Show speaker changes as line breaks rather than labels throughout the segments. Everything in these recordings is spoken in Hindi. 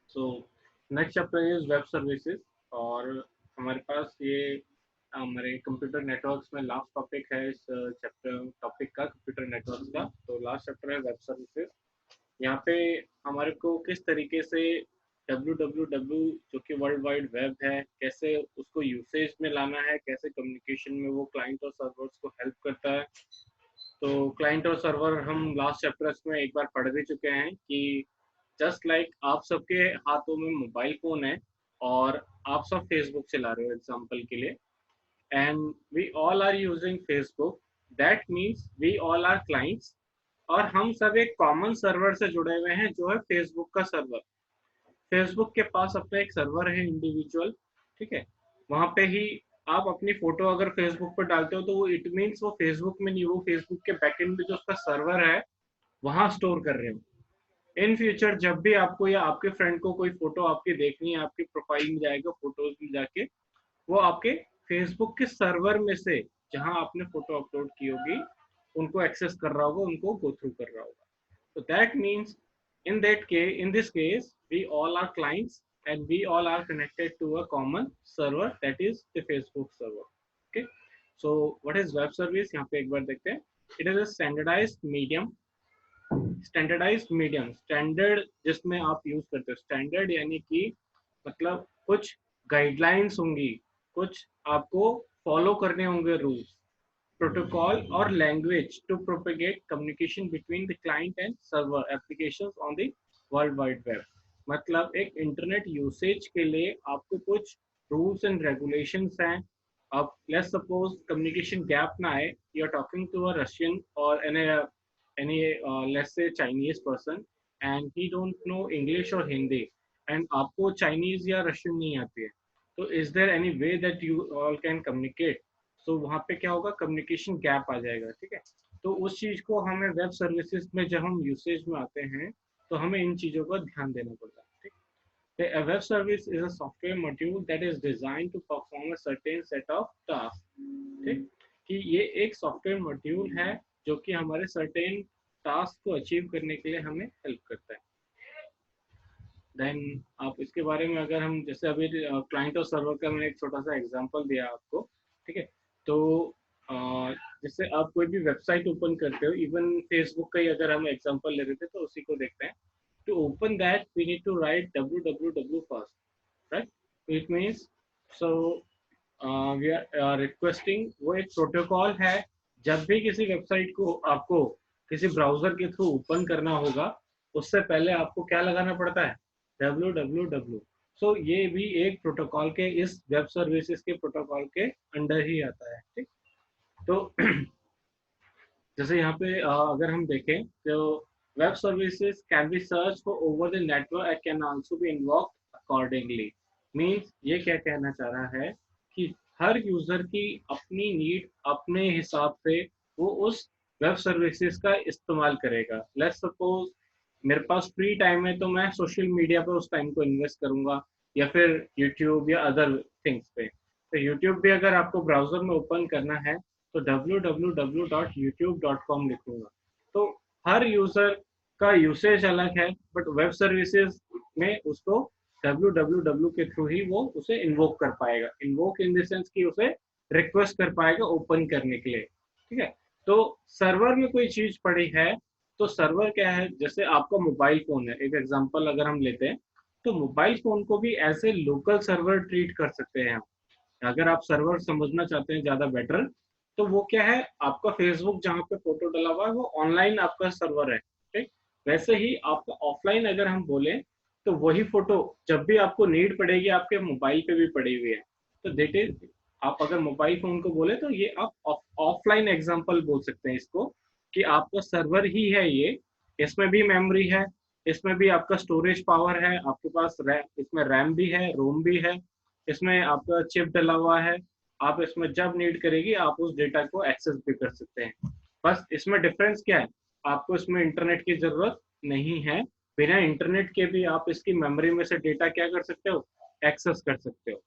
So next chapter is web services. और हमारे पास ये हमारे कंप्यूटर नेटवर्क्स में लास्ट टॉपिक है इस चैप्टर टॉपिक का, कंप्यूटर नेटवर्क्स का। तो लास्ट चैप्टर है वेब सर्विसेज। यहाँ पे हमारे को किस तरीके से www जो कि वर्ल्ड वाइड वेब है, कैसे उसको यूसेज में लाना है, कैसे कम्युनिकेशन में वो क्लाइंट और सर्वर्स को हेल्प करता है। तो क्लाइंट और सर्वर हम लास्ट चैप्टर्स में एक बार पढ़ भी चुके हैं कि जस्ट लाइक आप सबके हाथों में मोबाइल फोन है और आप सब फेसबुक चला रहे हो एग्जांपल के लिए, and we all are using Facebook. That means we all are clients और हम सब एक कॉमन सर्वर से जुड़े हुए हैं जो है फेसबुक का सर्वर। फेसबुक के पास अपना एक सर्वर है इंडिविजुअल, ठीक है। वहां पे ही आप अपनी फोटो अगर फेसबुक पर डालते हो तो वो इट मीन्स वो फेसबुक में नहीं, वो फेसबुक के बैकएंड में जो उसका सर्वर है वहां स्टोर कर रहे हो। इन फ्यूचर जब भी आपको या आपके फ्रेंड को कोई फोटो आपकी देखनी है, आपकी प्रोफाइल में जाएगा फोटोज में जाके, वो आपके फेसबुक के सर्वर में से जहां आपने फोटो अपलोड की होगी उनको एक्सेस कर रहा होगा, उनको गो थ्रू कर रहा होगा। So that means in this case, we all are clients and we all are connected to a common server, that is the Facebook server. Okay. So what is web service? यहाँ पे एक बार देखते हैं. It is a standardized medium, standard जिसमें आप यूज करते हो। स्टैंडर्ड यानी कि मतलब कुछ गाइडलाइंस होंगी, कुछ आपको फॉलो करने होंगे rules, protocol or language to propagate communication between the client and server applications on the world wide web। मतलब एक इंटरनेट यूसेज के लिए आपको कुछ रूल्स एंड रेगुलेशंस हैं। अब लेट्स सपोज कम्युनिकेशन गैप ना आए, you are talking to a Russian और any let's say Chinese person and he don't know English or Hindi and आपको Chinese या Russian नहीं आती है, तो is there any way that you all can communicate? तो वहाँ पे क्या होगा, कम्युनिकेशन गैप आ जाएगा, ठीक है। तो उस चीज को हमें वेब सर्विसेज में जब हम यूसेज में आते हैं तो हमें इन चीजों का ध्यान देना पड़ता है, ठीक। A web service is a software module that is designed to perform a certain set of tasks, ठीक। कि ये एक सॉफ्टवेयर मॉड्यूल है जो कि हमारे सर्टेन टास्क को अचीव करने के लिए हमें हेल्प करता है। देन आप इसके बारे में अगर हम जैसे अभी क्लाइंट और सर्वर का मैंने एक छोटा सा एग्जांपल दिया आपको, ठीक है। तो जैसे आप कोई भी वेबसाइट ओपन करते हो, इवन फेसबुक का ही अगर हम एग्जांपल ले रहे थे तो उसी को देखते हैं। To open that we need to write www first, right. It means so we are requesting, वो एक प्रोटोकॉल है। जब भी किसी वेबसाइट को आपको किसी ब्राउजर के थ्रू ओपन करना होगा उससे पहले आपको क्या लगाना पड़ता है, www। सो ये भी एक प्रोटोकॉल के, इस वेब सर्विसेज के प्रोटोकॉल के अंडर ही आता है, ठीक। तो जैसे यहाँ पे अगर हम देखें तो web services can be search for over the network and can also be invoked accordingly. Means ये क्या कहना चाह रहा है कि हर यूजर की अपनी नीड अपने हिसाब से वो उस वेब सर्विसेज का इस्तेमाल करेगा। लेट्स सपोज मेरे पास फ्री टाइम है तो मैं सोशल मीडिया पे उस टाइम को इन्वेस्ट करूंगा या फिर यूट्यूब या अदर थिंग्स पे। तो यूट्यूब भी अगर आपको ब्राउजर में ओपन करना है तो www.youtube.com लिखूंगा। तो हर यूजर का यूसेज अलग है, बट वेब सर्विसेज में उसको www के थ्रू ही वो उसे इन्वोक कर पाएगा। इन्वोक इन द सेंस कि उसे रिक्वेस्ट कर पाएगा ओपन करने के लिए, ठीक है। तो सर्वर में कोई चीज पड़ी है तो सर्वर क्या है, जैसे आपका मोबाइल फोन है, एक एग्जांपल अगर हम लेते हैं तो मोबाइल फोन को भी as a local server treat कर सकते हैं। अगर आप सर्वर समझना चाहते हैं ज्यादा बेटर, तो वो क्या है, आपका फेसबुक जहाँ पे फोटो डला हुआ है वो ऑनलाइन आपका सर्वर है, ठीक। वैसे ही आपका ऑफलाइन अगर हम बोले तो वही फोटो जब भी आपको नीड पड़ेगी आपके मोबाइल पे भी पड़ी हुई है। तो देट इज, आप अगर मोबाइल फोन को बोले तो ये आप ऑफलाइन एग्जांपल बोल सकते हैं इसको, कि आपका सर्वर ही है ये। इसमें भी मेमोरी है, इसमें भी आपका स्टोरेज पावर है, आपके पास इसमें रैम भी है, रोम भी है, इसमें आपका चिप डला हुआ है। आप इसमें जब नीड करेगी आप उस डेटा को एक्सेस भी कर सकते हैं। बस इसमें डिफरेंस क्या है, आपको इसमें इंटरनेट की जरूरत नहीं है। बिना इंटरनेट के भी आप इसकी मेमोरी में से डेटा क्या कर सकते हो, एक्सेस कर सकते हो,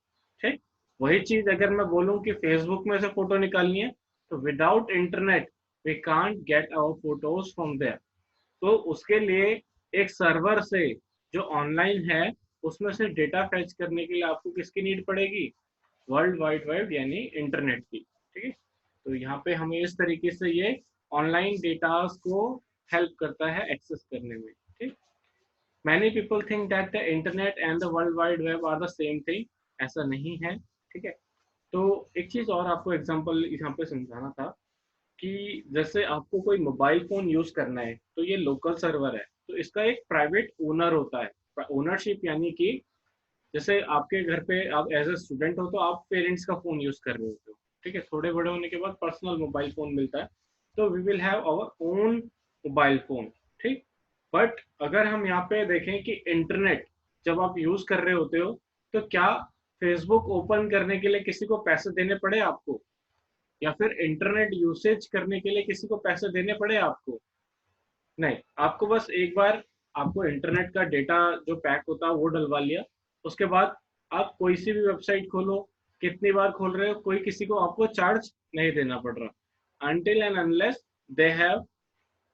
ठीक। वही चीज अगर मैं बोलूं कि फेसबुक में से फोटो निकालनी है तो without internet we can't get our photos from there. तो उसके लिए एक सर्वर से जो ऑनलाइन है उसमें से डेटा फैच करने के लिए आपको किसकी नीड पड़ेगी? वर्ल्ड वाइड वेब यानी इंटरनेट की। ठीक है, तो यहाँ पे हमें इस तरीके से ये ऑनलाइन डेटा को हेल्प करता है एक्सेस करने में। ठीक, many people think that the internet and the world wide web are the same thing. ऐसा नहीं है। ठीक है, तो एक चीज और आपको एग्जांपल यहाँ पे समझाना था कि जैसे आपको कोई मोबाइल फोन यूज करना है तो ये लोकल सर्वर है, तो इसका एक प्राइवेट ओनर होता है। ओनरशिप यानी कि जैसे आपके घर पे आप एज ए स्टूडेंट हो तो आप पेरेंट्स का फोन यूज कर रहे होते हो। ठीक है, थोड़े बड़े होने के बाद पर्सनल मोबाइल फोन मिलता है, तो we will have our own mobile phone. ठीक, बट अगर हम यहाँ पे देखें कि इंटरनेट जब आप यूज कर रहे होते हो तो क्या फेसबुक ओपन करने के लिए किसी को पैसे देने पड़े आपको, या फिर इंटरनेट यूसेज करने के लिए किसी को पैसे देने पड़े आपको? नहीं, आपको बस एक बार आपको इंटरनेट का डेटा जो पैक होता है वो डलवा लिया, उसके बाद आप कोई सी भी वेबसाइट खोलो, कितनी बार खोल रहे हो, कोई किसी को आपको चार्ज नहीं देना पड़ रहा, until and unless they have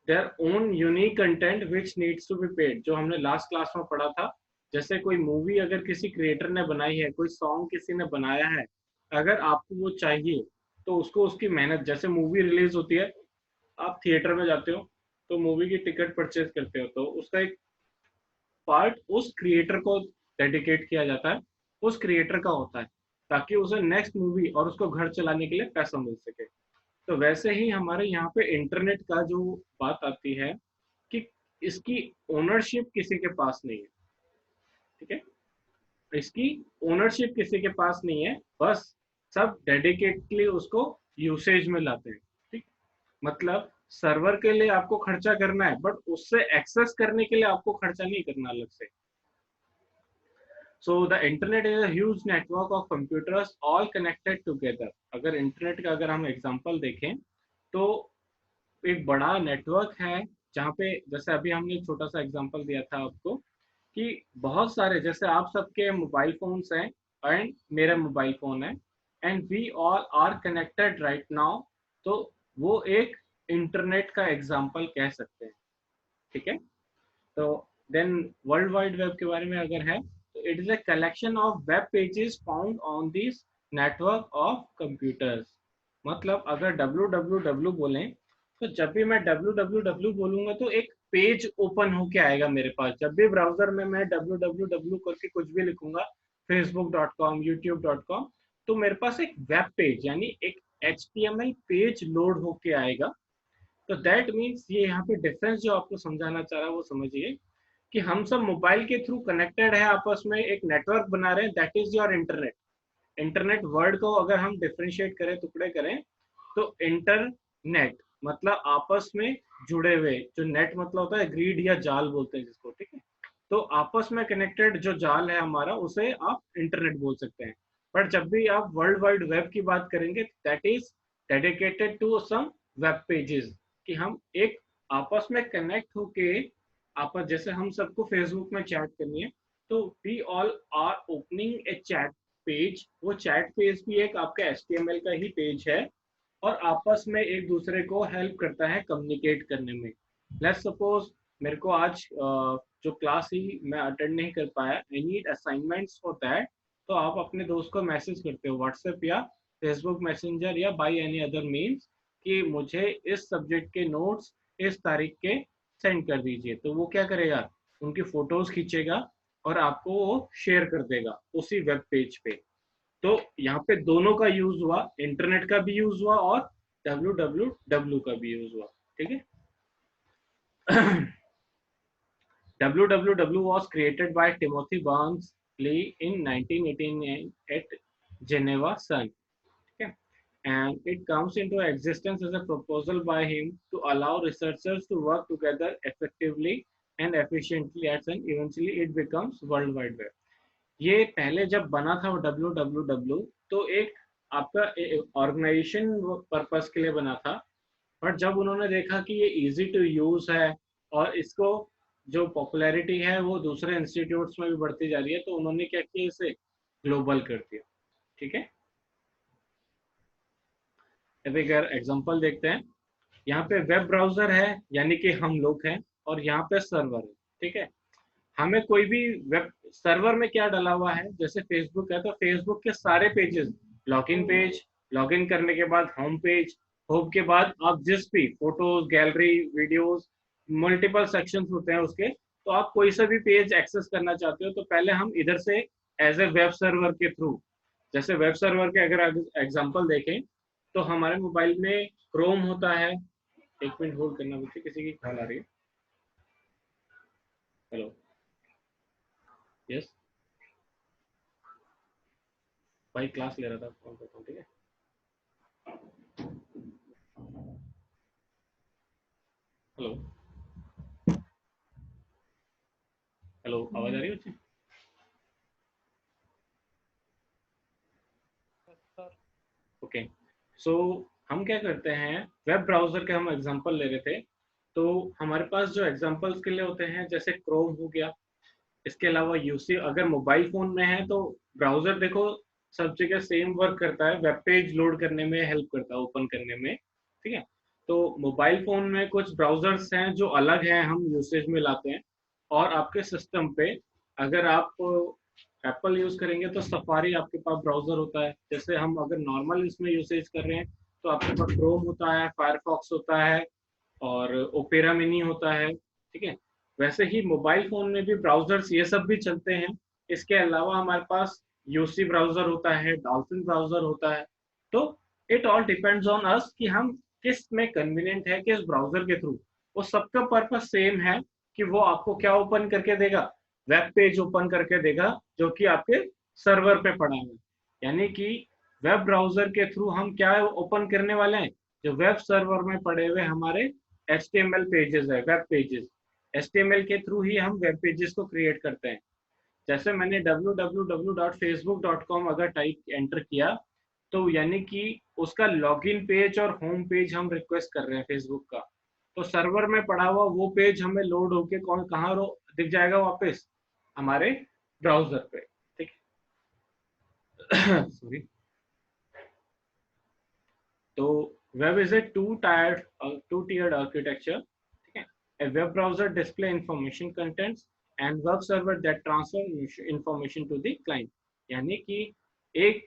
their own unique content which needs to be paid, जो हमने लास्ट क्लास में पढ़ा था। जैसे कोई मूवी अगर किसी क्रिएटर ने बनाई है, कोई सॉन्ग किसी ने बनाया है, अगर आपको वो चाहिए तो उसको उसकी मेहनत, जैसे मूवी रिलीज होती है, आप थिएटर में जाते हो तो मूवी की टिकट परचेज करते हो, तो उसका एक पार्ट उस क्रिएटर को डेडिकेट किया जाता है, उस क्रिएटर का होता है, ताकि उसे नेक्स्ट मूवी और उसको घर चलाने के लिए पैसा मिल सके। तो वैसे ही हमारे यहाँ पे इंटरनेट का जो बात आती है कि इसकी ओनरशिप किसी के पास नहीं है। ठीक है, इसकी ओनरशिप किसी के पास नहीं है, बस सब डेडिकेटली उसको यूसेज में लाते हैं। ठीक, मतलब सर्वर के लिए आपको खर्चा करना है, बट उससे एक्सेस करने के लिए आपको खर्चा नहीं करना अलग से। So the internet is a huge network of computers all connected together. अगर इंटरनेट का अगर हम एग्जांपल देखें तो एक बड़ा नेटवर्क है, जहाँ पे जैसे अभी हमने एक छोटा सा एग्जांपल दिया था आपको कि बहुत सारे, जैसे आप सबके मोबाइल फोन्स हैं एंड मेरा मोबाइल फोन है, and we all are connected right now, तो वो एक इंटरनेट का एग्जांपल कह सकते हैं। ठीक है, तो देन वर्ल्ड वाइड वेब के बारे में अगर है तो it is a collection of web pages found on this network of computers. मतलब अगर www बोलें तो जब भी मैं www बोलूंगा तो एक पेज ओपन होके आएगा मेरे पास। जब भी ब्राउजर में मैं www करके कुछ भी लिखूंगा, facebook.com, youtube.com, तो मेरे पास एक वेब पेज यानी एक HTML पेज लोड होके आएगा। तो दैट मीन्स ये यहाँ पे डिफरेंस जो आपको समझाना चाह रहा है वो समझिए कि हम सब मोबाइल के थ्रू कनेक्टेड है आपस में, एक नेटवर्क बना रहे हैं, that is your internet. Internet word को अगर हम डिफ्रेंशिएट करें, टुकड़े करें, तो इंटरनेट मतलब आपस में जुड़े हुए, जो नेट मतलब होता है ग्रीड या जाल बोलते हैं जिसको। ठीक है, तो आपस में कनेक्टेड जो जाल है हमारा उसे आप इंटरनेट बोल सकते हैं। पर जब भी आप वर्ल्ड वाइड वेब की बात करेंगे, that is dedicated to some web pages, कि हम एक आपस में कनेक्ट होके, आपस जैसे हम सबको फेसबुक में चैट करनी है तो we all are opening a chat page, वो चैट पेज भी एक आपका HTML का ही पेज है और आपस में एक दूसरे को हेल्प करता है कम्युनिकेट करने में। लेट्स सपोज मेरे को आज जो क्लास ही मैं अटेंड नहीं कर पाया, I need assignments for that, तो आप अपने दोस्त को मैसेज करते हो व्हाट्सएप या फेसबुक मैसेंजर या बाई एनी अदर मीन्स कि मुझे इस सब्जेक्ट के नोट्स इस तारीख के सेंड कर दीजिए, तो वो क्या करेगा, उनकी फोटोज खींचेगा और आपको वो शेयर कर देगा उसी वेब पेज पे। तो यहाँ पे दोनों का यूज हुआ, इंटरनेट का भी यूज हुआ और www का भी यूज हुआ। ठीक है, www was created by Timothy Berners-Lee in 1918 at Geneva, Sun. Okay, and it comes into existence as a proposal by him to allow researchers to work together effectively and efficiently, and eventually it becomes World Wide Web. ये पहले जब बना था वो www, तो एक आपका ऑर्गेनाइजेशन पर्पस के लिए बना था, बट जब उन्होंने देखा कि ये इजी टू यूज है और इसको जो पॉपुलैरिटी है वो दूसरे इंस्टीट्यूट्स में भी बढ़ती जा रही है, तो उन्होंने क्या किया, इसे ग्लोबल कर दिया। ठीक है, अभी अगर एग्जांपल देखते हैं, यहाँ पे वेब ब्राउजर है यानी कि हम लोग हैं, और यहाँ पे सर्वर है। ठीक है, हमें कोई भी वेब सर्वर में क्या डला हुआ है, जैसे फेसबुक है तो फेसबुक के सारे पेजेस, लॉगिन पेज, लॉगिन करने के बाद होम पेज, होम के बाद आप जिस भी photos, gallery, videos, multiple sections होते हैं उसके, तो आप कोई सा भी पेज एक्सेस करना चाहते हो तो पहले हम इधर से एज ए वेब सर्वर के थ्रू, जैसे वेब सर्वर के अगर एग्जांपल देखें तो हमारे मोबाइल में क्रोम होता है। एक मिनट होल्ड करना मुझे, किसी की कॉल आ रही है। हेलो। यस। भाई क्लास ले रहा था, कॉल करता हूँ, ठीक है। हेलो। हेलो, आवाज आ रही है बच्चे? ओके। सो हम क्या करते हैं, वेब ब्राउजर के हम एग्जांपल ले रहे थे, तो हमारे पास जो एग्जांपल्स के लिए होते हैं जैसे क्रोम हो गया, इसके अलावा यूसी, अगर मोबाइल फोन में है तो ब्राउजर देखो सब जगह सेम वर्क करता है, वेब पेज लोड करने में हेल्प करता है, ओपन करने में, ठीक है। तो मोबाइल फोन में कुछ ब्राउजर्स हैं जो अलग हैं, हम यूसेज में लाते हैं। और आपके सिस्टम पे अगर आप एप्पल यूज करेंगे तो सफारी आपके पास ब्राउजर होता है, जैसे हम अगर नॉर्मल इसमें यूसेज कर रहे हैं तो आपके पास क्रोम होता है, फायरफॉक्स होता है, और ओपेरा मिनी होता है, ठीक है। वैसे ही मोबाइल फोन में भी ब्राउजर्स ये सब भी चलते हैं। इसके अलावा हमारे पास यूसी ब्राउजर होता है, डॉल्फिन ब्राउजर होता है। तो it all depends on us कि हम किस में कन्वीनियंट है, किस ब्राउजर के थ्रू। वो सबका पर्पस सेम है कि वो आपको क्या ओपन करके देगा, वेब पेज ओपन करके देगा जो कि आपके सर्वर पे पड़ा है। यानी कि वेब ब्राउजर के थ्रू हम क्या ओपन करने वाले हैं, जो वेब सर्वर में पड़े हुए हमारे HTML पेजेस है, वेब पेजेस। HTML के थ्रू ही हम वेब पेजेस को क्रिएट करते हैं। जैसे मैंने www.facebook.com अगर टाइप एंटर किया, तो यानी कि उसका लॉगिन पेज और होम पेज हम रिक्वेस्ट कर रहे हैं फेसबुक का। तो सर्वर में पड़ा हुआ वो पेज हमें लोड होके कौन कहाँ दिख जाएगा वापस, हमारे ब्राउजर पे, ठीक है। सॉरी। तो web is a two tiered architecture, ठीक है। A web browser display information contents and web server that transfer information to the client। यानी कि एक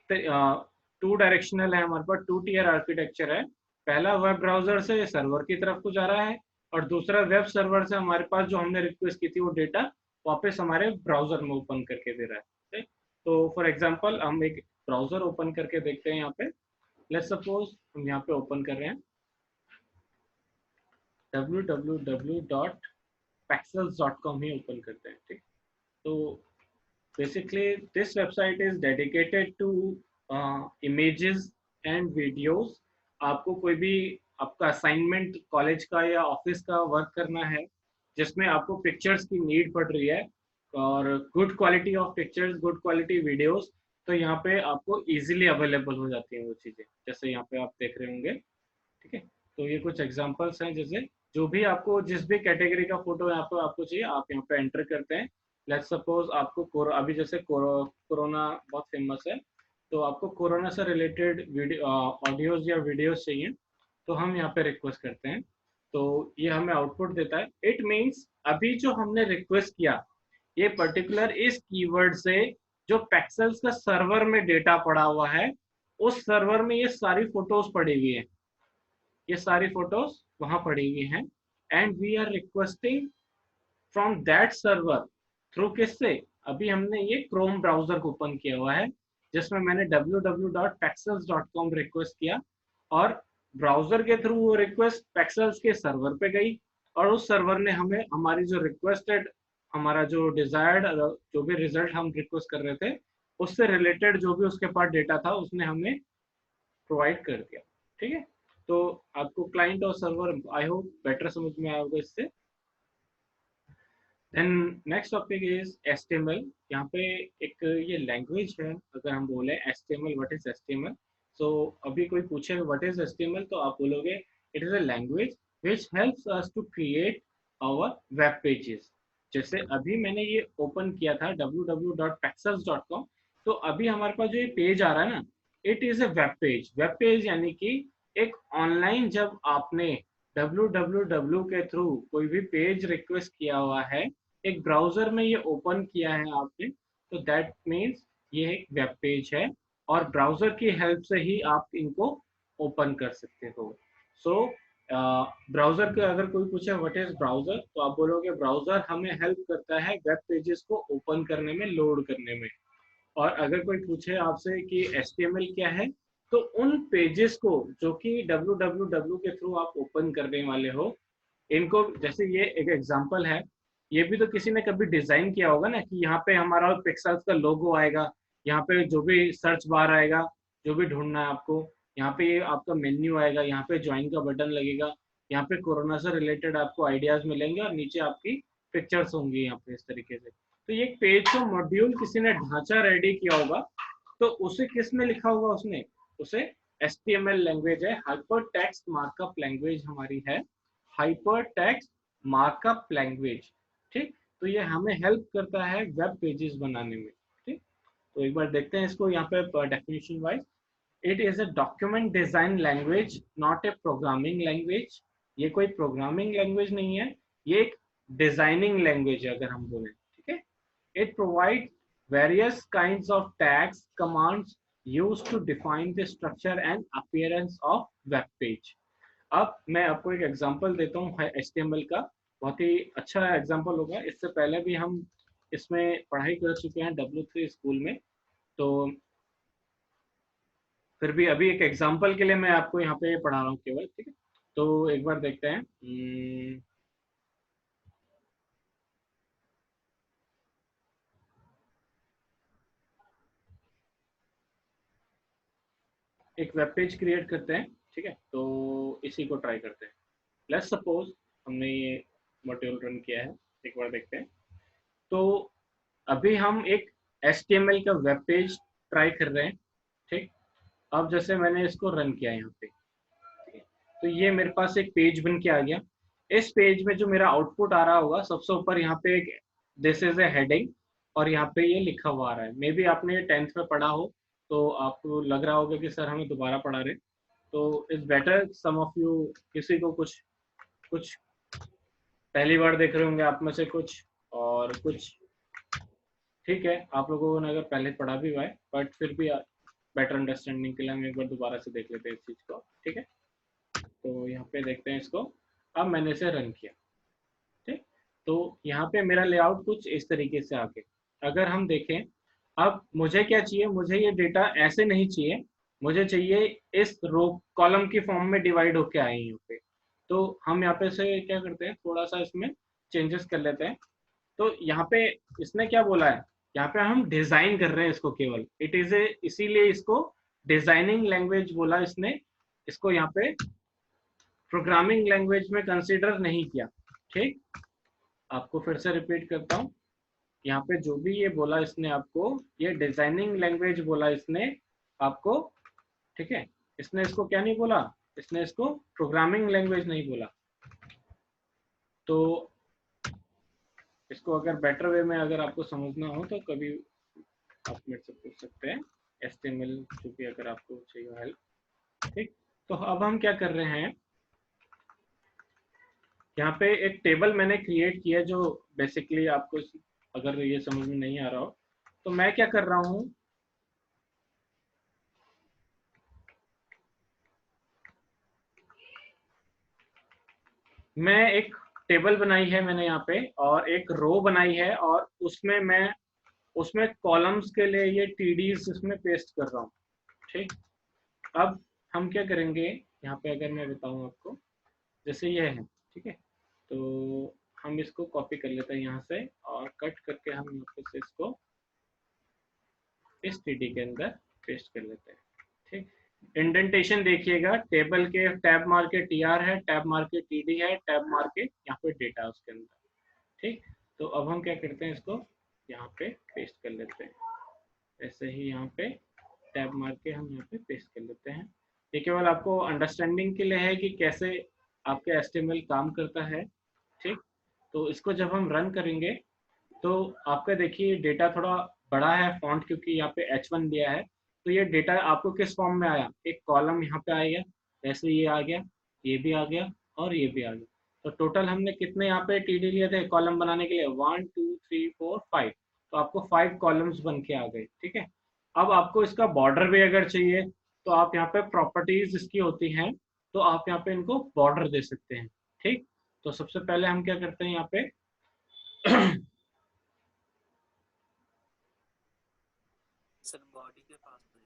टू डायरेक्शनल है, हमारे पास टू टीयर आर्किटेक्चर है। पहला वेब ब्राउजर से सर्वर की तरफ को जा रहा है, और दूसरा वेब सर्वर से हमारे पास जो हमने रिक्वेस्ट की थी वो डेटा वापस हमारे ब्राउजर में ओपन करके दे रहा है। तो फॉर एग्जांपल हम एक ब्राउजर ओपन करके देखते हैं यहाँ पे। लेट्स सपोज हम यहाँ पे ओपन कर रहे हैं www.pexels.com ही ओपन करते हैं, ठीक। तो basically this website is dedicated to images and videos. आपको कोई भी आपका असाइनमेंट कॉलेज का या ऑफिस का वर्क करना है जिसमें आपको पिक्चर्स की नीड पड़ रही है, और good quality of pictures, good quality videos, तो यहाँ पे आपको इजीली अवेलेबल हो जाती हैं वो चीज़ें, जैसे यहाँ पे आप देख रहे होंगे, ठीक है। तो ये कुछ एग्जांपल्स हैं, जैसे जो भी आपको जिस भी कैटेगरी का फोटो यहाँ पे आपको चाहिए आप यहाँ पे एंटर करते हैं। लेट्स सपोज आपको अभी जैसे कोरोना बहुत फेमस है, तो आपको कोरोना से रिलेटेड वीडियो, ऑडियोज या वीडियोज चाहिए, तो हम यहाँ पे रिक्वेस्ट करते हैं, तो ये हमें आउटपुट देता है। इट मीन्स अभी जो हमने रिक्वेस्ट किया ये पर्टिकुलर इस कीवर्ड से, जो पेक्सल्स का सर्वर में डेटा पड़ा हुआ है, उस सर्वर में ये सारी फोटोज पड़ी हुई है, ये सारी फोटोज वहां पड़ी हुई हैं, and we are requesting from that server through किससे, अभी हमने ये क्रोम ब्राउजर को ओपन किया हुआ है जिसमें मैंने www.pexels.com रिक्वेस्ट किया, और ब्राउजर के थ्रू वो रिक्वेस्ट पेक्सल्स के सर्वर पे गई, और उस सर्वर ने हमें हमारी जो रिक्वेस्टेड, हमारा जो डिजायर्ड, जो भी रिजल्ट हम रिक्वेस्ट कर रहे थे उससे रिलेटेड जो भी उसके पास डेटा था उसने हमें प्रोवाइड कर दिया, ठीक है। तो आपको क्लाइंट और सर्वर आई होप बेटर समझ में आया होगा इससे। Then next topic is HTML। यहाँ पे एक ये लैंग्वेज है, अगर हम बोले HTML, व्हाट इज HTML। सो अभी कोई पूछे व्हाट इज HTML तो आप बोलोगे it is a language which helps us to create our web pages. जैसे अभी मैंने ये ओपन किया था www.pexels.com, तो अभी हमारे पास जो ये पेज आ रहा है ना, it is a web page. Web page यानी कि एक ऑनलाइन, जब आपने www के थ्रू कोई भी पेज रिक्वेस्ट किया हुआ है एक ब्राउजर में ये ओपन किया है आपने, तो दैट मीन्स ये एक वेब पेज है और ब्राउजर की हेल्प से ही आप इनको ओपन कर सकते हो। सो ब्राउजर के अगर कोई पूछे व्हाट इज ब्राउजर, तो आप बोलोगे ब्राउजर हमें हेल्प करता है वेब पेजेस को ओपन करने में, लोड करने में। और अगर कोई पूछे आपसे कि HTML क्या है, तो उन पेजेस को जो कि www के थ्रू आप ओपन करने वाले हो, इनको, जैसे ये एक एग्जांपल है, ये भी तो किसी ने कभी डिजाइन किया होगा ना कि यहाँ पे हमारा पिक्सेल्स का लोगो आएगा, यहाँ पे जो भी सर्च बार आएगा, जो भी ढूंढना है आपको, यहाँ पे ये आपका मेन्यू आएगा, यहाँ पे ज्वाइन का बटन लगेगा, यहाँ पे कोरोना से रिलेटेड आपको आइडियाज मिलेंगे और नीचे आपकी पिक्चर्स होंगी यहाँ पे इस तरीके से। तो ये पेज का मॉड्यूल किसी ने ढांचा रेडी किया होगा, तो उसे किसने लिखा होगा, उसने उसे HTML लैंग्वेज है, हाइपर टेक्स्ट मार्कअप लैंग्वेज हमारी है, हाइपर टेक्स्ट मार्कअप लैंग्वेज। ठीक, तो ये हमें हेल्प करता है वेब पेजेस बनाने में। ठीक, तो एक बार देखते हैं इसको यहाँ पे definition wise. It is a document design language, not a programming language. ये कोई प्रोग्रामिंग लैंग्वेज नहीं है, ये एक डिजाइनिंग लैंग्वेज है अगर हम बोले। ठीक है, it provides various kinds of tags, commands used to define the structure and appearance of web page. अब मैं आपको एक एग्जांपल देता हूँ HTML का, बहुत ही अच्छा एग्जांपल होगा। इससे पहले भी हम इसमें पढ़ाई कर चुके हैं W3 स्कूल में, तो फिर भी अभी एक एग्जांपल के लिए मैं आपको यहाँ पे पढ़ा रहा हूँ केवल। ठीक है, तो एक बार देखते हैं। एक वेब पेज क्रिएट करते हैं। ठीक है, तो इसी को ट्राई करते हैं। लेट्स सपोज हमने ये मॉड्यूल रन किया है, एक बार देखते हैं। तो अभी हम एक HTML का वेब पेज ट्राई कर रहे हैं। ठीक, अब जैसे मैंने इसको रन किया यहाँ पे, ठीक है, तो ये मेरे पास एक पेज बन के आ गया। इस पेज में जो मेरा आउटपुट आ रहा होगा, सबसे ऊपर यहाँ पे एक दिस इज ए हेडिंग, और यहाँ पे ये लिखा हुआ आ रहा है। मे बी आपने 10th में पढ़ा हो, तो आपको लग रहा होगा कि सर हमें दोबारा पढ़ा रहे। तो it's better some of you, किसी को कुछ कुछ पहली बार देख रहे होंगे आप में से कुछ, और कुछ ठीक है आप लोगों ने अगर पहले पढ़ा भी हुआ है, बट फिर भी बेटर अंडरस्टैंडिंग के लिए हम एक बार दोबारा से देख लेते हैं इस चीज़ को। ठीक है, तो यहाँ पे देखते हैं इसको। अब मैंने इसे रन किया। ठीक, तो यहाँ पे मेरा लेआउट कुछ इस तरीके से आ गया। अगर हम देखें, अब मुझे क्या चाहिए, मुझे ये डेटा ऐसे नहीं चाहिए, मुझे चाहिए इस रो कॉलम की फॉर्म में डिवाइड होके आए यहाँ पे। तो हम यहाँ पे से क्या करते हैं, थोड़ा सा इसमें चेंजेस कर लेते हैं। तो यहाँ पे इसने क्या बोला है, यहाँ पे हम डिजाइन कर रहे हैं इसको केवल, इट इज ए, इसीलिए इसको डिजाइनिंग लैंग्वेज बोला इसने। इसको यहाँ पे प्रोग्रामिंग लैंग्वेज में कंसीडर नहीं किया। ठीक, आपको फिर से रिपीट करता हूँ, यहाँ पे जो भी ये बोला इसने आपको, ये डिजाइनिंग लैंग्वेज बोला इसने आपको। ठीक है, इसने इसको क्या नहीं बोला, इसने इसको प्रोग्रामिंग लैंग्वेज नहीं बोला। तो इसको अगर बेटर वे में अगर आपको समझना हो तो कभी आप मेरे से पूछ सकते हैं, HTML जो भी अगर आपको चाहिए हेल्प। ठीक, तो अब हम क्या कर रहे हैं, यहाँ पे एक टेबल मैंने क्रिएट किया जो बेसिकली आपको अगर ये समझ में नहीं आ रहा हो, तो मैं क्या कर रहा हूँ, मैं एक टेबल बनाई है मैंने यहाँ पे, और एक रो बनाई है, और उसमें कॉलम्स के लिए ये TDs इसमें पेस्ट कर रहा हूँ। ठीक, अब हम क्या करेंगे, यहाँ पे अगर मैं बताऊँ आपको, जैसे ये है। ठीक है, तो हम इसको कॉपी कर लेते हैं यहाँ से, और कट करके हम यहाँ पे से इसको इस TD के अंदर पेस्ट कर लेते हैं। ठीक, इंडेंटेशन देखिएगा, टेबल के टैब मार के TR है, टैब मार के TD है, टैब मार के यहाँ पे डेटा उसके अंदर। ठीक, तो अब हम क्या करते हैं, इसको यहाँ पे पेस्ट कर लेते हैं। ऐसे ही यहाँ पे टैब मार के हम यहाँ पे पेस्ट कर लेते हैं। ये केवल आपको अंडरस्टैंडिंग के लिए है कि कैसे आपके HTML काम करता है। ठीक, तो इसको जब हम रन करेंगे, तो आपका देखिए डेटा थोड़ा बड़ा है फॉन्ट, क्योंकि यहाँ पे H1 दिया है। तो ये डेटा आपको किस फॉर्म में आया, एक कॉलम यहाँ पे आएगा, ऐसे ये आ गया, ये भी आ गया, और ये भी आ गया। तो टोटल हमने कितने यहाँ पे टीडी लिए थे कॉलम बनाने के लिए, 1 2 3 4 5। तो आपको 5 कॉलम्स बन के आ गए, ठीक है। अब आपको इसका बॉर्डर भी अगर चाहिए तो आप यहाँ पे प्रॉपर्टीज इसकी होती हैं, तो आप यहाँ पे इनको बॉर्डर दे सकते हैं, ठीक। तो सबसे पहले हम क्या करते हैं यहाँ पे
सर बॉडी के पास तो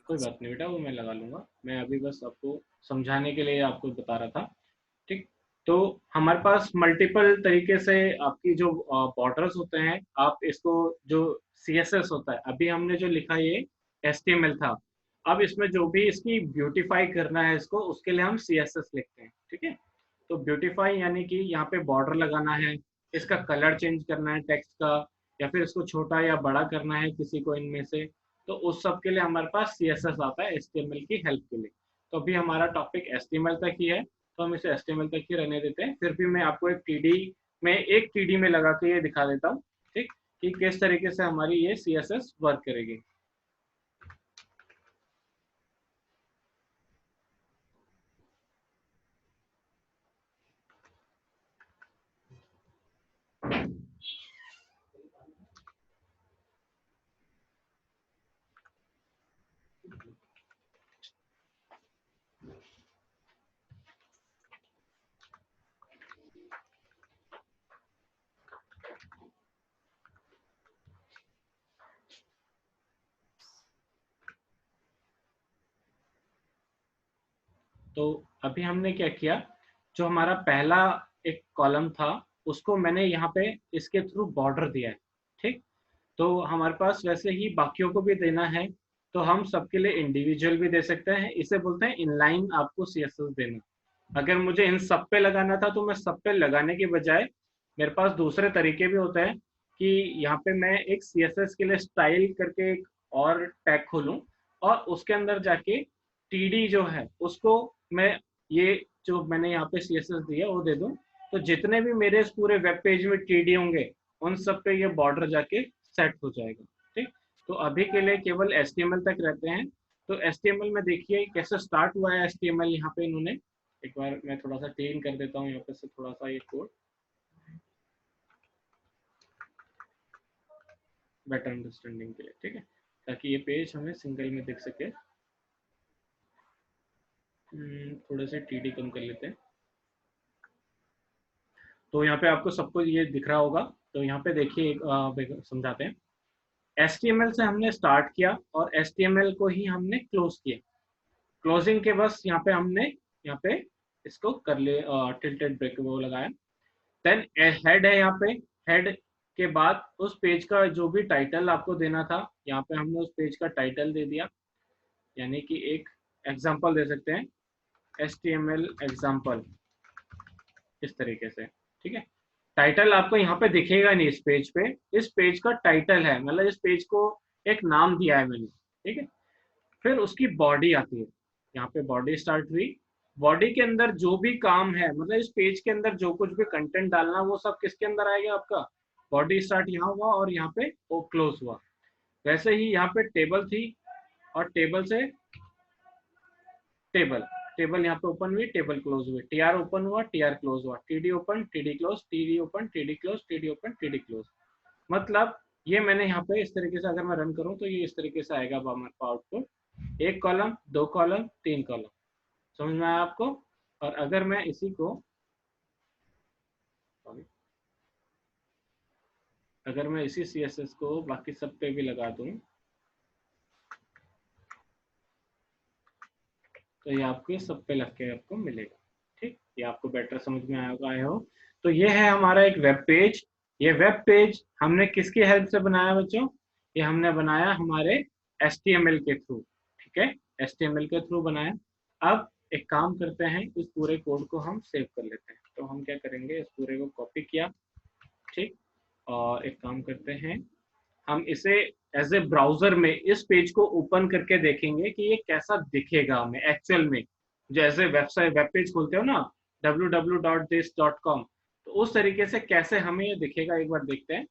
कोई
टेबल से।
बात नहीं बेटा, वो मैं लगा लूंगा, मैं अभी बस आपको समझाने के लिए आपको बता रहा था, ठीक। तो हमारे पास मल्टीपल तरीके से आपकी जो बॉर्डर्स होते हैं, आप इसको जो सीएसएस होता है, अभी हमने जो लिखा ये एचटीएमएल था, अब इसमें जो भी इसकी ब्यूटीफाई करना है इसको, उसके लिए हम सीएसएस लिखते हैं, ठीक है। तो ब्यूटीफाई यानी कि यहाँ पे बॉर्डर लगाना है, इसका कलर चेंज करना है टेक्स्ट का, या फिर इसको छोटा या बड़ा करना है किसी को इनमें से, तो उस सब के लिए हमारे पास सीएसएस आता है एचटीएमएल की हेल्प के लिए। तो अभी हमारा टॉपिक एचटीएमएल तक ही है, तो हम इसे एचटीएमएल तक ही रहने देते हैं, फिर भी मैं आपको एक टीडी में लगा के ये दिखा देता हूँ, ठीक, कि किस तरीके से हमारी ये सीएसएस वर्क करेगी। तो अभी हमने क्या किया, जो हमारा पहला एक कॉलम था उसको मैंने यहाँ पे इसके थ्रू बॉर्डर दिया है, ठीक। तो हमारे पास वैसे ही बाकियों को भी देना है, तो हम सबके लिए इंडिविजुअल भी दे सकते हैं, इसे बोलते हैं इनलाइन आपको सीएसएस देना। अगर मुझे इन सब पे लगाना था तो मैं सब पे लगाने के बजाय मेरे पास दूसरे तरीके भी होते हैं, कि यहाँ पे मैं एक सीएसएस के लिए स्टाइल करके एक और टैग खोलूं, और उसके अंदर जाके टीडी जो है उसको मैं, ये जो मैंने यहाँ पे सीएसएस दिया वो दे दूं, तो जितने भी मेरे इस पूरे वेब पेज में टीडी होंगे उन सब पे ये बॉर्डर जाके सेट हो जाएगा, ठीक। तो अभी के लिए केवल एचटीएमएल तक रहते हैं। तो एचटीएमएल में देखिए कैसे स्टार्ट हुआ है एचटीएमएल, यहाँ पे इन्होंने, एक बार मैं थोड़ा सा क्लीन कर देता हूँ यहाँ पे से थोड़ा सा ये कोड, बेटर अंडरस्टैंडिंग के लिए, ठीक है, ताकि ये पेज हमें सिंगल में दिख सके। थोड़े से टीडी कम कर लेते हैं, तो यहाँ पे आपको सब कुछ ये दिख रहा होगा। तो यहाँ पे देखिए समझाते हैं। एचटीएमएल से हमने स्टार्ट किया और एचटीएमएल को ही हमने क्लोज किया, क्लोजिंग के बस यहाँ पे हमने यहाँ पे इसको कर ले टिल्टेड ब्रेक वो लगाया। देन हेड है यहाँ पे, हेड के बाद उस पेज का जो भी टाइटल आपको देना था, यहाँ पे हमने उस पेज का टाइटल दे दिया, यानी कि एक एग्जांपल दे सकते हैं, HTML एग्जांपल, इस तरीके से, ठीक है। टाइटल आपको यहाँ पे दिखेगा नहीं इस पेज पे, इस पेज का टाइटल है, मतलब इस पेज को एक नाम दिया है मैंने, ठीक है। फिर उसकी बॉडी आती है, यहाँ पे बॉडी स्टार्ट हुई, बॉडी के अंदर जो भी काम है, मतलब इस पेज के अंदर जो कुछ भी कंटेंट डालना वो सब किसके अंदर आएगा आपका, बॉडी स्टार्ट यहाँ हुआ और यहाँ पे वो क्लोज हुआ। वैसे ही यहाँ पे टेबल थी, और टेबल से टेबल, टेबल यहाँ पे ओपन हुई, टेबल क्लोज हुई, टीआर ओपन हुआ, टीआर क्लोज हुआ, TD open, TD close, TD open, TD close, TD open, TD close. मतलब ये मैंने यहाँ पे इस तरीके से अगर मैं रन करूँ तो ये इस तरीके से आएगा आउटपुट, एक कॉलम, दो कॉलम, तीन कॉलम, समझ में आया आपको। और अगर मैं इसी को, अगर मैं इसी सीएसएस को बाकी सब पे भी लगा दूं, तो ये आपके सब पे लग के आपको मिलेगा, ठीक। ये आपको बेटर समझ में आएगा, आए हो। तो ये है हमारा एक वेब पेज, ये वेब पेज हमने किसकी हेल्प से बनाया बच्चों, ये हमने बनाया हमारे HTML के थ्रू, ठीक है, HTML के थ्रू बनाया। अब एक काम करते हैं, इस पूरे कोड को हम सेव कर लेते हैं, तो हम क्या करेंगे, इस पूरे को कॉपी किया, ठीक, और एक काम करते हैं, हम इसे एज ए ब्राउजर में इस पेज को ओपन करके देखेंगे कि ये कैसा दिखेगा हमें एक्चुअल में, जैसे वेबसाइट वेब पेज खोलते हो ना, www.this.com, तो उस तरीके से कैसे हमें ये दिखेगा एक बार देखते हैं।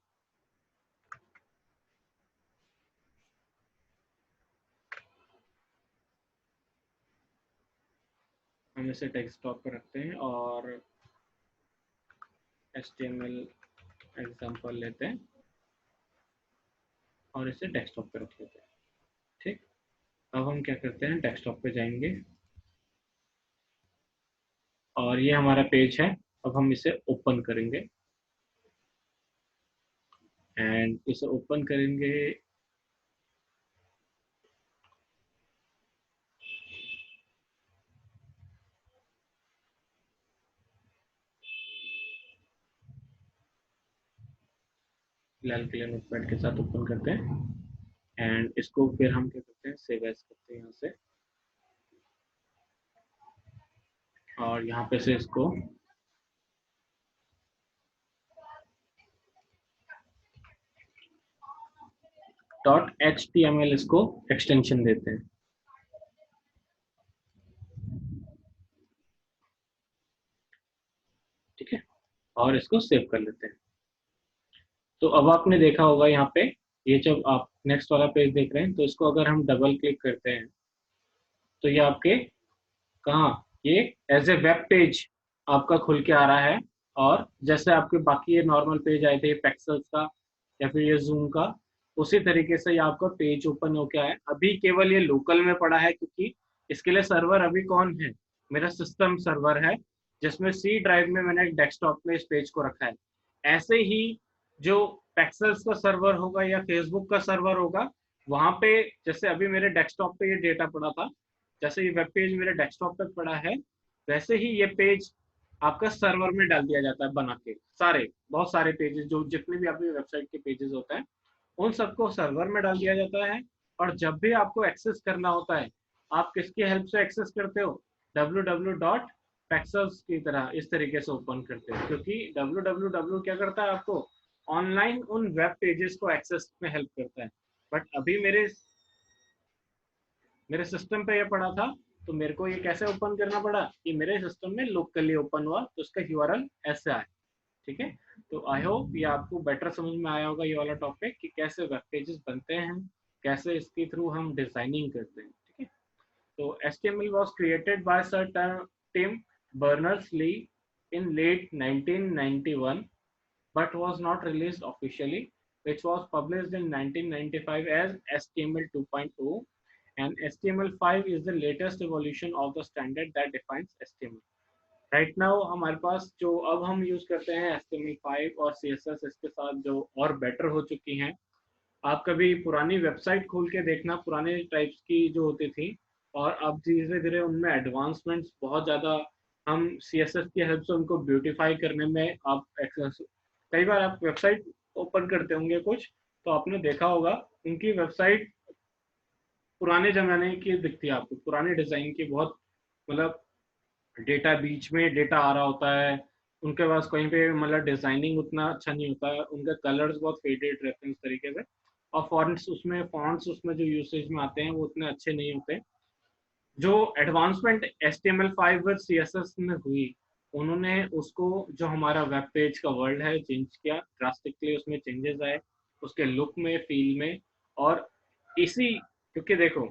हम इसे डेस्कटॉप पर रखते हैं और HTML एग्जाम्पल लेते हैं और इसे डेस्कटॉप पे रख लेते हैं। ठीक, अब हम क्या करते हैं, डेस्कटॉप पे जाएंगे और ये हमारा पेज है। अब हम इसे ओपन करेंगे एंड इसे ओपन करेंगे। फिलहाल के लिए नोटपैड के साथ ओपन करते हैं एंड इसको फिर हम क्या करते हैं, सेव एज करते हैं यहाँ से और यहाँ पे से इसको .html इसको एक्सटेंशन देते हैं। ठीक है, और इसको सेव कर लेते हैं। तो अब आपने देखा होगा यहाँ पे, ये जब आप नेक्स्ट वाला पेज देख रहे हैं तो इसको अगर हम डबल क्लिक करते हैं तो ये आपके कहाँ, ये एज ए वेब पेज आपका खुल के आ रहा है। और जैसे आपके बाकी ये नॉर्मल पेज आए थे पेक्सल्स का या फिर ये जूम का, उसी तरीके से ये आपका पेज ओपन होके आया। अभी केवल ये लोकल में पड़ा है क्योंकि इसके लिए सर्वर अभी कौन है, मेरा सिस्टम सर्वर है जिसमें सी ड्राइव में मैंने डेस्कटॉप में इस पेज को रखा है। ऐसे ही जो पेक्सल्स का सर्वर होगा या फेसबुक का सर्वर होगा, वहां पे जैसे अभी मेरे डेस्कटॉप पे ये डेटा पड़ा था, जैसे ये वेब पेज मेरे डेस्कटॉप पे पड़ा है, वैसे ही ये पेज आपका सर्वर में डाल दिया जाता है बना के। सारे बहुत सारे पेजेस जो जितने भी आपकी वेबसाइट के पेजेस होते हैं उन सबको सर्वर में डाल दिया जाता है। और जब भी आपको एक्सेस करना होता है, आप किसकी हेल्प से एक्सेस करते हो, www.pexels की तरह इस तरीके से ओपन करते हो, क्योंकि www क्या करता है, आपको ऑनलाइन उन वेब पेजेस को एक्सेस में हेल्प करता है। बट अभी मेरे सिस्टम पे ये पड़ा था तो मेरे को ये कैसे ओपन करना पड़ा, ये मेरे सिस्टम में लोकली ओपन हुआ तो उसका यूआरएल ऐसे आया। ठीक है, तो आई होप ये आपको बेटर समझ में आया होगा ये वाला टॉपिक कि कैसे वेब पेजेस बनते हैं, कैसे इसके थ्रू हम डिजाइनिंग करते हैं। ठीक है, तो HTML was created by Sir Tim Berners-Lee in late 1991 but was not released officially, which was published in 1995 as HTML 2.0, and HTML5 is the latest evolution of the standard that defines HTML. Right now हमारे पास जो अब हम यूज करते हैं HTML5 और CSS इसके साथ जो और बेटर हो चुकी हैं। आप कभी पुरानी वेबसाइट खोल के देखना, पुराने टाइप्स की जो होती थी, और अब धीरे धीरे उनमें एडवांसमेंट्स बहुत ज़्यादा, हम CSS की हेल्प से उनको ब्यूटीफाई करने में आप कई बार आप वेबसाइट ओपन करते होंगे कुछ, तो आपने देखा होगा उनकी वेबसाइट पुराने जमाने की दिखती है आपको, पुराने डिज़ाइन की, बहुत मतलब डेटा बीच में डेटा आ रहा होता है उनके पास, कहीं पे मतलब डिजाइनिंग उतना अच्छा नहीं होता है, उनके कलर्स बहुत फेडेड रहते हैं इस तरीके से, और फॉन्ट्स उसमें जो यूसेज में आते हैं वो उतने अच्छे नहीं होते। जो एडवांसमेंट HTML5 विद CSS में हुई, उन्होंने उसको जो हमारा वेब पेज का वर्ल्ड है चेंज किया ड्रास्टिकली, उसमें चेंजेस आए उसके लुक में, फील में। और इसी, क्योंकि देखो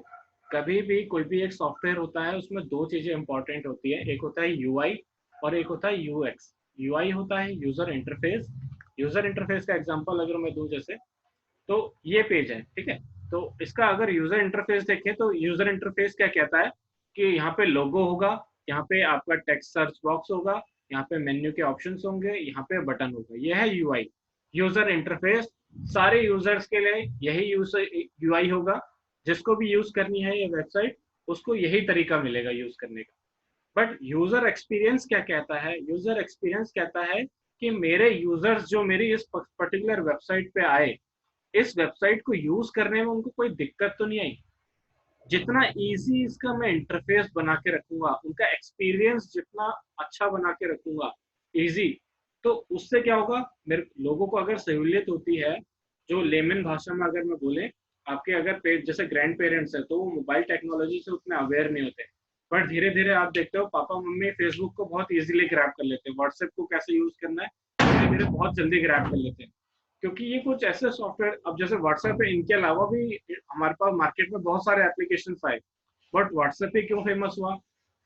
कभी भी कोई भी एक सॉफ्टवेयर होता है उसमें दो चीजें इंपॉर्टेंट होती है, एक होता है UI और एक होता है UX। UI होता है यूजर इंटरफेस। यूजर इंटरफेस का एग्जांपल अगर मैं दूं, जैसे तो ये पेज है, ठीक है, तो इसका अगर यूजर इंटरफेस देखें तो यूजर इंटरफेस क्या कहता है कि यहाँ पे लोगो होगा, यहाँ पे आपका टेक्स्ट सर्च बॉक्स होगा, यहाँ पे मेन्यू के ऑप्शंस होंगे, यहाँ पे बटन होगा, ये है UI, यूजर इंटरफेस। सारे यूजर्स के लिए यही UI होगा, जिसको भी यूज करनी है ये वेबसाइट उसको यही तरीका मिलेगा यूज करने का। बट यूजर एक्सपीरियंस क्या कहता है, यूजर एक्सपीरियंस कहता है कि मेरे यूजर्स जो मेरी इस पर्टिकुलर वेबसाइट पे आए, इस वेबसाइट को यूज करने में उनको कोई दिक्कत तो नहीं आई, जितना इजी इसका मैं इंटरफेस बना के रखूंगा, उनका एक्सपीरियंस जितना अच्छा बना के रखूंगा इजी, तो उससे क्या होगा, मेरे लोगों को अगर सहूलियत होती है। जो लेमन भाषा में अगर मैं बोले, आपके अगर जैसे ग्रैंड पेरेंट्स है तो वो मोबाइल टेक्नोलॉजी से उतने अवेयर नहीं होते, पर धीरे धीरे आप देखते हो पापा मम्मी फेसबुक को बहुत इजीली ग्रैब कर लेते हैं, व्हाट्सएप को कैसे यूज करना है धीरे धीरे बहुत जल्दी ग्रैब कर लेते हैं, क्योंकि ये कुछ ऐसे सॉफ्टवेयर, अब जैसे व्हाट्सएप है, इनके अलावा भी हमारे पास मार्केट में बहुत सारे एप्लीकेशन आए, बट व्हाट्सएप ही क्यों फेमस हुआ,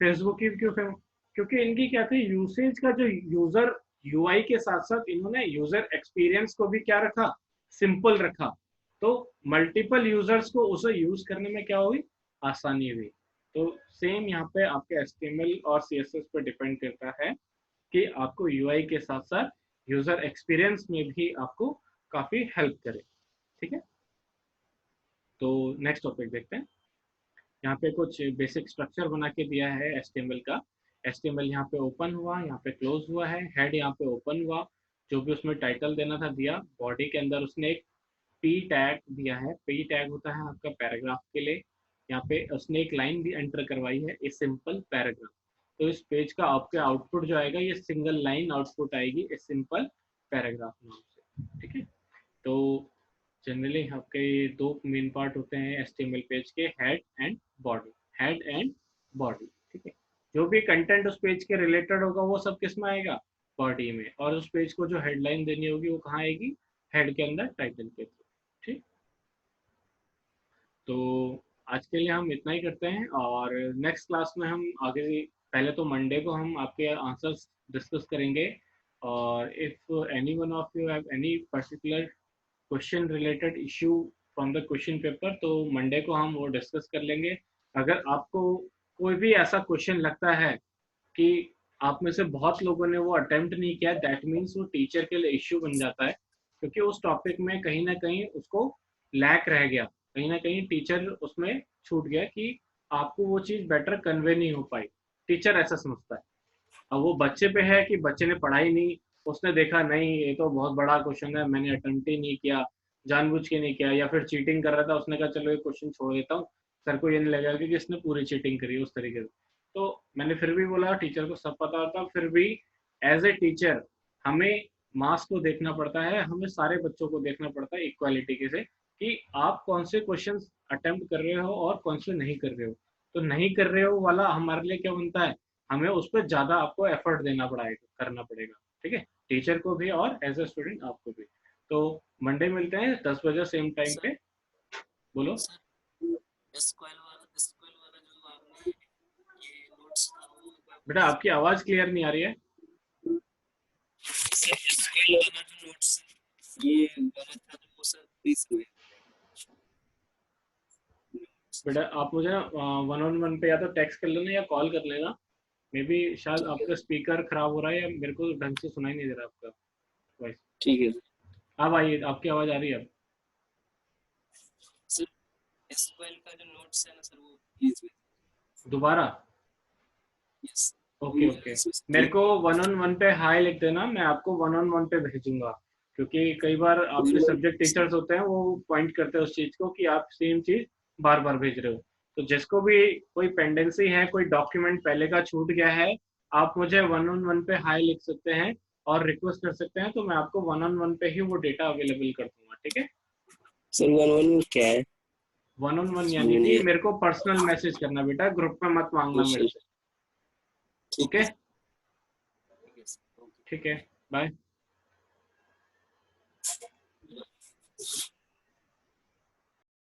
फेसबुक ही क्यों फेमस, क्योंकि इनकी क्या थी, यूसेज का जो यूजर यूआई के साथ साथ इन्होंने यूजर एक्सपीरियंस को भी क्या रखा, सिंपल रखा, तो मल्टीपल यूजर्स को उसे यूज करने में क्या हुई, आसानी हुई। तो सेम यहाँ पे आपके HTML और CSS पे डिपेंड करता है कि आपको यूआई के साथ साथ यूजर एक्सपीरियंस में भी आपको काफी हेल्प करे। ठीक है, तो नेक्स्ट टॉपिक देखते हैं। यहाँ पे कुछ बेसिक स्ट्रक्चर बना के दिया है HTML का। HTML यहाँ पे ओपन हुआ, यहाँ पे क्लोज हुआ है, हेड यहाँ पे ओपन हुआ, जो भी उसमें टाइटल देना था दिया, बॉडी के अंदर उसने एक पी टैग दिया है, पी टैग होता है आपका पैराग्राफ के लिए। यहाँ पे उसने एक लाइन भी एंटर करवाई है, ए सिंपल पैराग्राफ। तो इस पेज का आपका आउटपुट जो आएगा ये सिंगल लाइन आउटपुट आएगी, ए सिंपल पैराग्राफ नाम से। ठीक है, तो जनरली आपके दो मेन पार्ट होते हैं HTML पेज के, head and body, head and body. ठीक है, जो भी कंटेंट उस पेज के रिलेटेड होगा वो सब किस में आएगा, बॉडी में, और उस पेज को जो हेडलाइन देनी होगी वो कहाँ आएगी, हेड के अंदर, टाइटल के थ्रू। ठीक, तो आज के लिए हम इतना ही करते हैं, और नेक्स्ट क्लास में हम आगे, पहले तो मंडे को हम आपके आंसर्स डिस्कस करेंगे, और if any one of you have any particular question related issue from the question paper, तो मंडे को हम वो डिस्कस कर लेंगे। अगर आपको कोई भी ऐसा क्वेश्चन लगता है कि आप में से बहुत लोगों ने वो अटेम्प्ट नहीं किया, दैट मीन्स वो टीचर के लिए इश्यू बन जाता है, क्योंकि उस टॉपिक में कहीं ना कहीं उसको लैक रह गया, कहीं ना कहीं टीचर उसमें छूट गया कि आपको वो चीज़ बेटर कन्वे नहीं हो पाई, टीचर ऐसा समझता है। अब वो बच्चे पे है कि बच्चे ने पढ़ाई नहीं, उसने देखा नहीं ये तो बहुत बड़ा क्वेश्चन है, मैंने अटेम्प्ट ही नहीं किया, जानबूझ के नहीं किया, या फिर चीटिंग कर रहा था, उसने कहा चलो ये क्वेश्चन छोड़ देता हूँ, सर को ये नहीं लगेगा कि इसने पूरी चीटिंग करी उस तरीके से। तो मैंने फिर भी बोला टीचर को सब पता होता, फिर भी एज ए टीचर हमें मार्क्स को देखना पड़ता है, हमें सारे बच्चों को देखना पड़ता है इक्वालिटी के से, कि आप कौन से क्वेश्चन अटेम्प्ट कर रहे हो और कौन से नहीं कर रहे हो। तो नहीं कर रहे हो वाला हमारे लिए क्या बनता है, हमें उस पर ज्यादा आपको एफर्ट देना पड़ेगा, करना पड़ेगा। ठीक है, टीचर को भी और एज ए स्टूडेंट आपको भी। तो मंडे मिलते हैं 10 बजे सेम टाइम पे। बोलो
SQL वाला जो आपने ये नोट्स का वो
बेटा, आपकी आवाज क्लियर नहीं आ रही है।
सर SQL वाला जो नोट्स ये वाला था जो वो सर प्लीज
बेटा आप मुझे ना 1-on-1 पे या तो टेक्स्ट कर लेना या कॉल कर लेना, मे बी शायद आपका स्पीकर खराब हो रहा है या मेरे को ढंग से सुनाई नहीं दे रहा आपका वॉइस।
ठीक है
अब आइए, आपकी आवाज आ रही है अब।
सर। SQL का जो नोट्स है ना सर वो प्लीज
दोबारा?
यस
ओके ओके, मेरे को 1-on-1 पे हाई लिख देना, मैं आपको 1-on-1 पे भेजूंगा, क्योंकि कई बार आपके सब्जेक्ट टीचर्स होते हैं वो पॉइंट करते हैं उस चीज को कि आप सेम चीज बार बार भेज रहे हो। तो जिसको भी कोई पेंडेंसी है, कोई डॉक्यूमेंट पहले का छूट गया है, आप मुझे 1-on-1 पे हाई लिख सकते हैं और रिक्वेस्ट कर सकते हैं, तो मैं आपको 1-on-1 पे ही वो डेटा अवेलेबल कर दूंगा। ठीक है
सर 1-on-1 क्या है?
1-on-1 यानी कि मेरे को पर्सनल मैसेज करना बेटा, ग्रुप में मत मांगना मेरे से। ओके, ठीक है, बाय।